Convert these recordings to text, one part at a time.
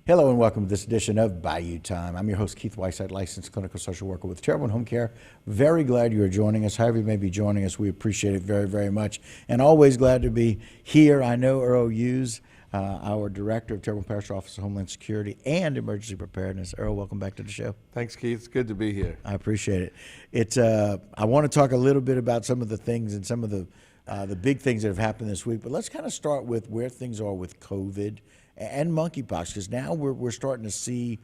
Hello and welcome to this edition of Bayou Time. I'm your host, Keith Whiteside, licensed clinical social worker with Terrible Home Care. Very glad you are joining us. However you may be joining us, we appreciate it very, very much. And always glad to be here. I know Earl Eues, our Director of Terrible Parish Office of Homeland Security and Emergency Preparedness. Earl, welcome back to the show. Thanks, Keith. It's good to be here. I appreciate it. I want to talk a little bit about some of the things and some of the big things that have happened this week, but let's kind of start with where things are with COVID and monkeypox, because now we're starting to see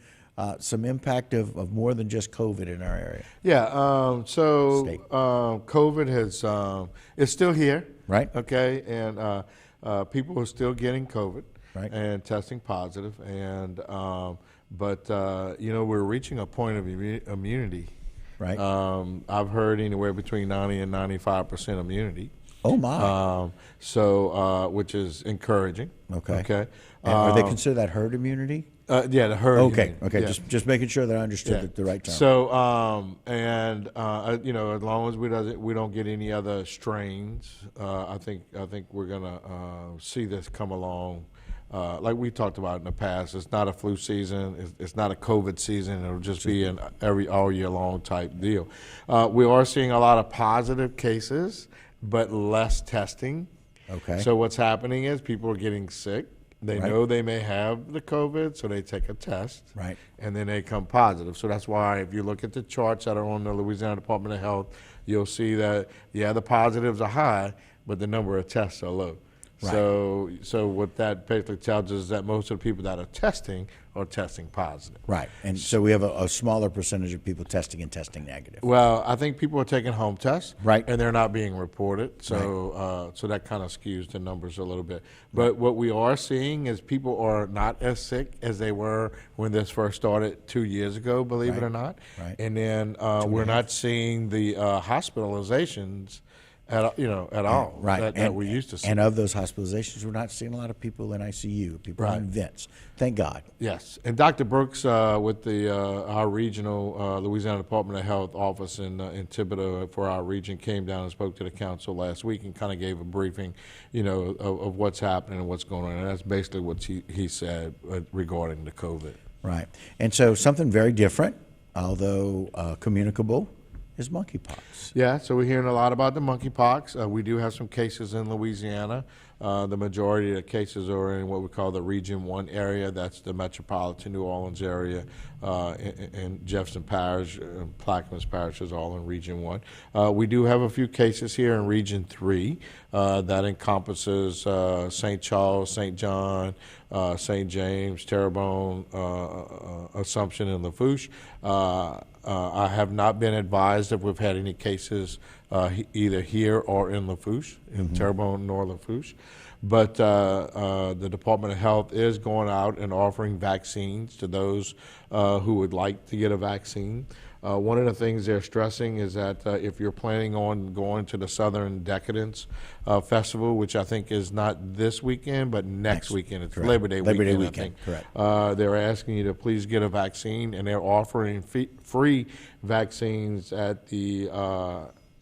some impact of more than just COVID in our area. Yeah, COVID is still here. Right. Okay, and people are still getting COVID Right. and testing positive, and but we're reaching a point of immunity. Right. I've heard anywhere between 90 and 95% immunity. Oh my! Which is encouraging. Okay. Okay. And are they consider that herd immunity? Yeah, the herd. Okay. immunity. Okay. Yeah. Just making sure that I understood the right term. So, as long as we don't get any other strains, I think we're gonna see this come along. Like we talked about in the past, it's not a flu season. It's not a COVID season. It'll just be an all year long type deal. We are seeing a lot of positive cases, but less testing. Okay. So what's happening is people are getting sick. They Right. know they may have the COVID, so they take a test. Right. And then they come positive. So that's why if you look at the charts that are on the Louisiana Department of Health, you'll see that, the positives are high, but the number of tests are low. Right. So what that basically tells us is that most of the people that are testing positive. Right. And so we have a smaller percentage of people testing and testing negative. Well, I think people are taking home tests, Right. and they're not being reported. So so that kind of skews the numbers a little bit. But what we are seeing is people are not as sick as they were when this first started 2 years ago, believe it or not. Right. And then we're not seeing the hospitalizations at all Right. that we used to see. And of those hospitalizations, we're not seeing a lot of people in ICU, people Right. in vents. Thank God. Yes, and Dr. Brooks with our regional Louisiana Department of Health office in Thibodeau for our region came down and spoke to the council last week and kind of gave a briefing, of what's happening and what's going on, and that's basically what he said regarding the COVID. Right. And so something very different, although communicable, is monkeypox. Yeah, so we're hearing a lot about the monkeypox. We do have some cases in Louisiana. The majority of the cases are in what we call the Region 1 area. That's the metropolitan New Orleans area, and Jefferson Parish, Plaquemines Parish is all in Region 1. We do have a few cases here in Region 3 that encompasses St. Charles, St. John, St. James, Terrebonne, Assumption, and Lafourche. I have not been advised if we've had any cases either here or in Lafourche, in Terrebonne nor Lafourche. But the Department of Health is going out and offering vaccines to those who would like to get a vaccine. One of the things they're stressing is that if you're planning on going to the Southern Decadence Festival, which I think is not this weekend, but next weekend, it's Correct. Labor Day weekend, I think. Correct. They're asking you to please get a vaccine, and they're offering free vaccines at the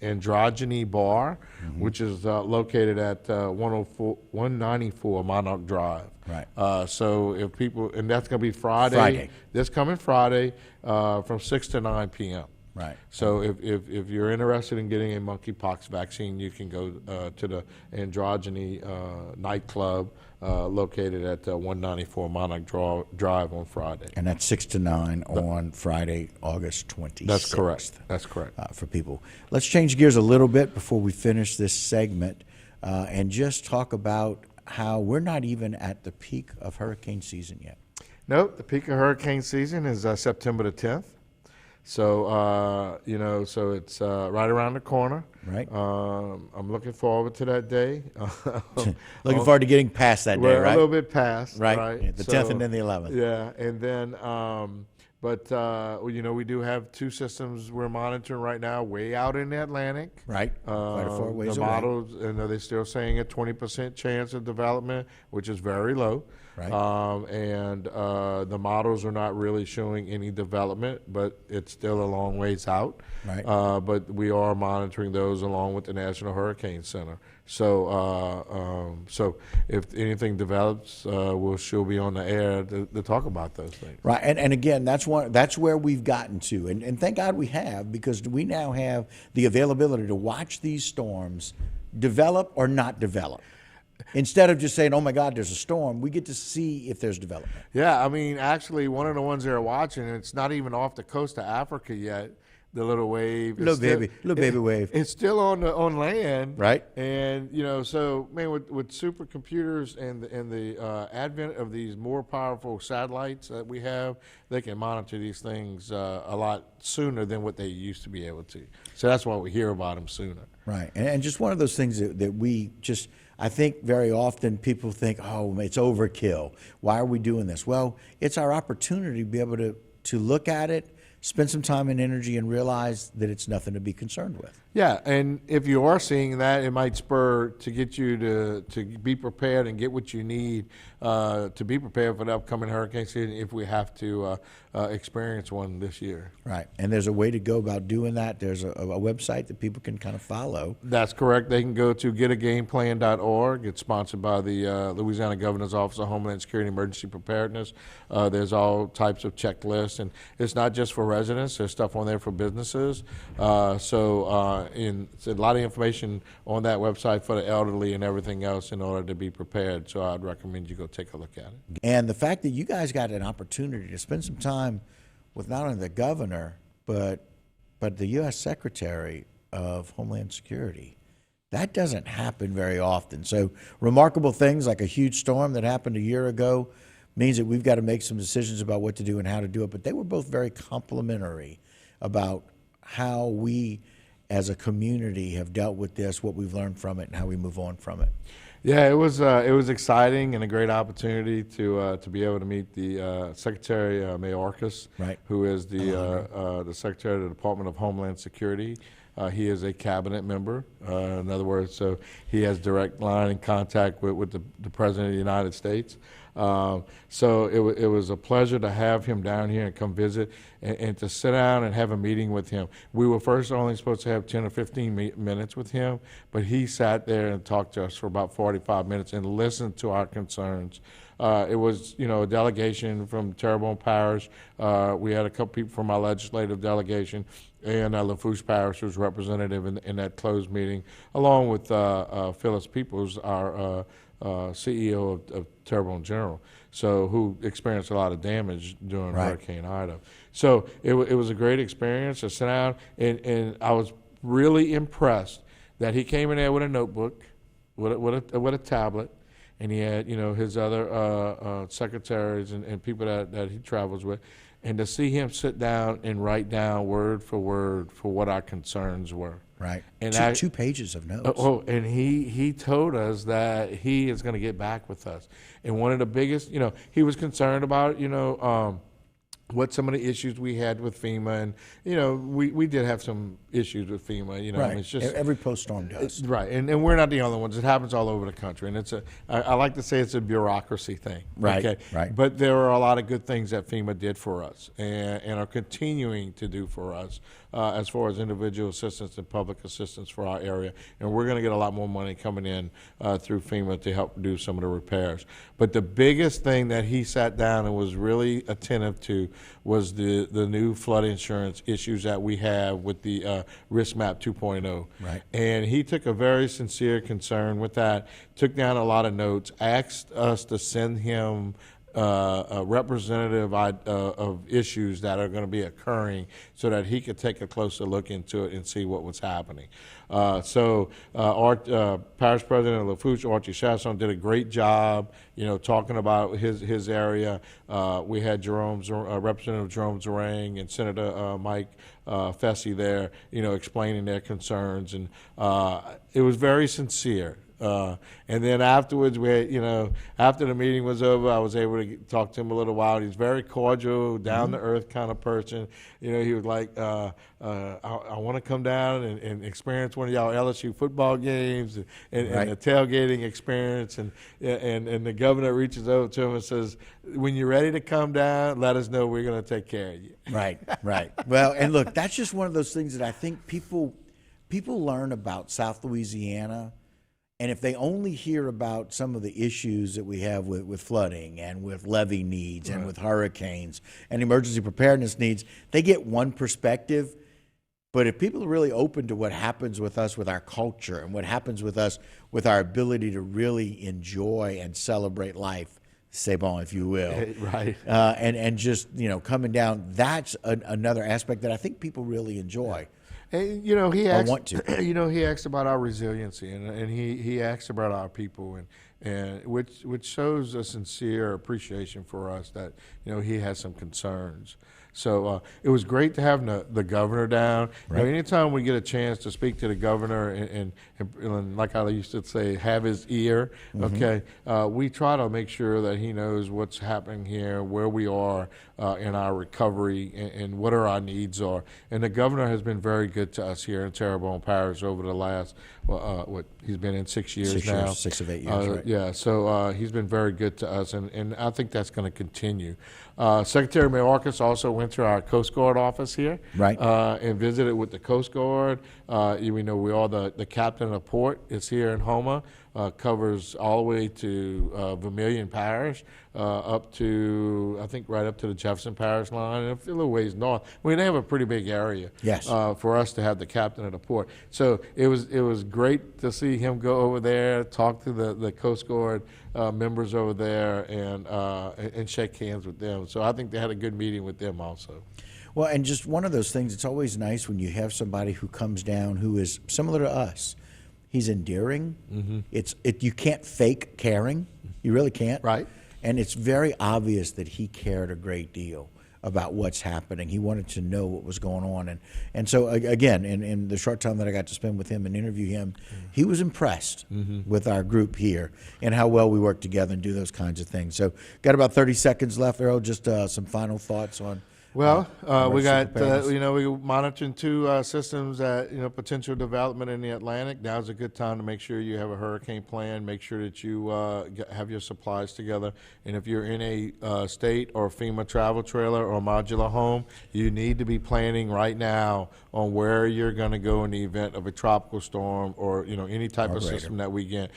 Androgyny Bar, which is located at 194 Monarch Drive. Right. So if people, and that's going to be Friday, this coming Friday, from 6 to 9 p.m. Right. So if you're interested in getting a monkeypox vaccine, you can go to the Androgyny nightclub located at 194 Monarch Drive on Friday. And that's 6 to 9 on Friday, August 26th. That's correct. That's correct. For people. Let's change gears a little bit before we finish this segment and just talk about how we're not even at the peak of hurricane season yet. Nope, the peak of hurricane season is September the 10th. So, so it's right around the corner. Right. I'm looking forward to that day. Looking forward to getting past that day, We're right? a little bit past. Right. Yeah, the 10th and then the 11th. Yeah, and then, we do have two systems we're monitoring right now, way out in the Atlantic. Right. Quite a far ways the away. models, and they're still saying a 20% chance of development, which is very low. Right. And the models are not really showing any development, but it's still a long ways out. Right. But we are monitoring those along with the National Hurricane Center. So if anything develops, she'll be on the air to talk about those things. Right, and again, that's where we've gotten to, and thank God we have, because we now have the availability to watch these storms develop or not develop. Instead of just saying, "Oh my God, there's a storm," we get to see if there's development. Yeah, I mean, actually, one of the ones they're watching, it's not even off the coast of Africa yet. The little wave, Little baby wave. It's still on land, Right. And so man, with supercomputers and the advent of these more powerful satellites that we have, they can monitor these things a lot sooner than what they used to be able to. So that's why we hear about them sooner. Right, and just one of those things that we just, I think very often people think, "Oh, it's overkill. Why are we doing this?" Well, it's our opportunity to be able to look at it, spend some time and energy, and realize that it's nothing to be concerned with. Yeah, and if you are seeing that, it might spur to get you to be prepared and get what you need to be prepared for the upcoming hurricane season if we have to experience one this year. Right, and there's a way to go about doing that. There's a website that people can kind of follow. That's correct. They can go to getagameplan.org. It's sponsored by the Louisiana Governor's Office of Homeland Security and Emergency Preparedness. There's all types of checklists, and it's not just for residents. There's stuff on there for businesses. It's a lot of information on that website for the elderly and everything else in order to be prepared. So I'd recommend you go take a look at it. And the fact that you guys got an opportunity to spend some time with not only the governor, but the U.S. Secretary of Homeland Security, that doesn't happen very often. So remarkable things like a huge storm that happened a year ago means that we've got to make some decisions about what to do and how to do it. But they were both very complimentary about how we as a community have dealt with this, what we've learned from it, and how we move on from it. Yeah, it was exciting and a great opportunity to be able to meet the Secretary Mayorkas, Right. who is the Secretary of the Department of Homeland Security. He is a cabinet member. In other words, so he has direct line and contact with the President of the United States. So it was a pleasure to have him down here and come visit and to sit down and have a meeting with him. We were first only supposed to have 10 or 15 minutes with him, but he sat there and talked to us for about 45 minutes and listened to our concerns. It was, a delegation from Terrebonne Parish. We had a couple people from our legislative delegation, and Lafourche Parish was representative in that closed meeting, along with Phyllis Peoples, our CEO of Terrebonne General, who experienced a lot of damage during Right. Hurricane Ida. So it was a great experience to sit down, and I was really impressed that he came in there with a notebook, with a tablet, and he had his other secretaries and people that he travels with, and to see him sit down and write down word for word for what our concerns were. Right. And two pages of notes. And he told us that he is going to get back with us. And one of the biggest, he was concerned about, what some of the issues we had with FEMA, and we did have some issues with FEMA. Right. I mean, it's just Every post-storm does. right, and we're not the only ones. It happens all over the country, and I like to say it's a bureaucracy thing. Right, Okay? right. But there are a lot of good things that FEMA did for us, and are continuing to do for us as far as individual assistance and public assistance for our area. And we're going to get a lot more money coming in through FEMA to help do some of the repairs. But the biggest thing that he sat down and was really attentive to was the new flood insurance issues that we have with the Risk Map 2.0. Right. And he took a very sincere concern with that, took down a lot of notes, asked us to send him a representative of issues that are going to be occurring so that he could take a closer look into it and see what was happening. Our Parish President of Lafourche, Archie Chasson, did a great job, talking about his area. We had Representative Jerome Zerang and Senator Mike Fessy there, explaining their concerns, and it was very sincere. And then afterwards, after the meeting was over, I was able to talk to him a little while. He's very cordial, down to earth kind of person. He was like, I want to come down and experience one of y'all LSU football games and the tailgating experience. And the governor reaches over to him and says, when you're ready to come down, let us know. We're going to take care of you. Right. Well, and look, that's just one of those things that I think people learn about South Louisiana, and if they only hear about some of the issues that we have with flooding and with levee needs and with hurricanes and emergency preparedness needs, they get one perspective. But if people are really open to what happens with us with our culture and what happens with us with our ability to really enjoy and celebrate life, c'est bon, if you will, right, and just coming down, that's another aspect that I think people really enjoy. And he asked, want to. He asked about our resiliency, and he asked about our people, and which shows a sincere appreciation for us that he has some concerns. So it was great to have the governor down. Right. Anytime we get a chance to speak to the governor and like I used to say, have his ear, okay, we try to make sure that he knows what's happening here, where we are in our recovery, and what our needs are. And the governor has been very good to us here in Terrebonne Parish over the last, he's been in 6 years now. 6 of 8 years, right. Yeah, so he's been very good to us, and I think that's going to continue. Secretary Mayorkas also went to our Coast Guard office here, right, and visited with the Coast Guard. The captain of the port is here in Houma, covers all the way to Vermilion Parish, up to, I think, right up to the Jefferson Parish line, and a little ways north. They have a pretty big area. Yes. For us to have the captain of the port. So it was great to see him go over there, talk to the Coast Guard members over there, and shake hands with them. So I think they had a good meeting with them also. Well, and just one of those things, it's always nice when you have somebody who comes down who is similar to us. He's endearing. Mm-hmm. You can't fake caring. You really can't. Right. And it's very obvious that he cared a great deal about what's happening. He wanted to know what was going on. And so, again, in the short time that I got to spend with him and interview him, he was impressed with our group here and how well we work together and do those kinds of things. So got about 30 seconds left, Earl. Just some final thoughts on Well, we got, we're monitoring two systems at, potential development in the Atlantic. Now's a good time to make sure you have a hurricane plan, make sure that you have your supplies together. And if you're in a state or FEMA travel trailer or modular home, you need to be planning right now on where you're going to go in the event of a tropical storm or, any type of system that we get,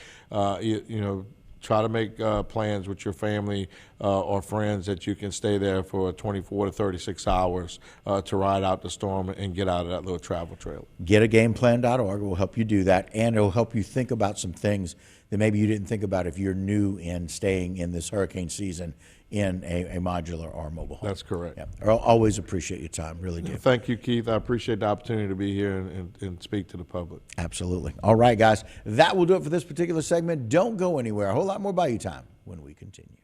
Try to make plans with your family or friends that you can stay there for 24 to 36 hours to ride out the storm and get out of that little travel trailer. GetAGamePlan.org will help you do that, and it will help you think about some things that maybe you didn't think about if you're new in staying in this hurricane season in a modular or mobile home. That's correct. Yeah. Earl, always appreciate your time, really do. Thank you, Keith. I appreciate the opportunity to be here and speak to the public. Absolutely. All right, guys, that will do it for this particular segment. Don't go anywhere. A whole lot more Bayou Time when we continue.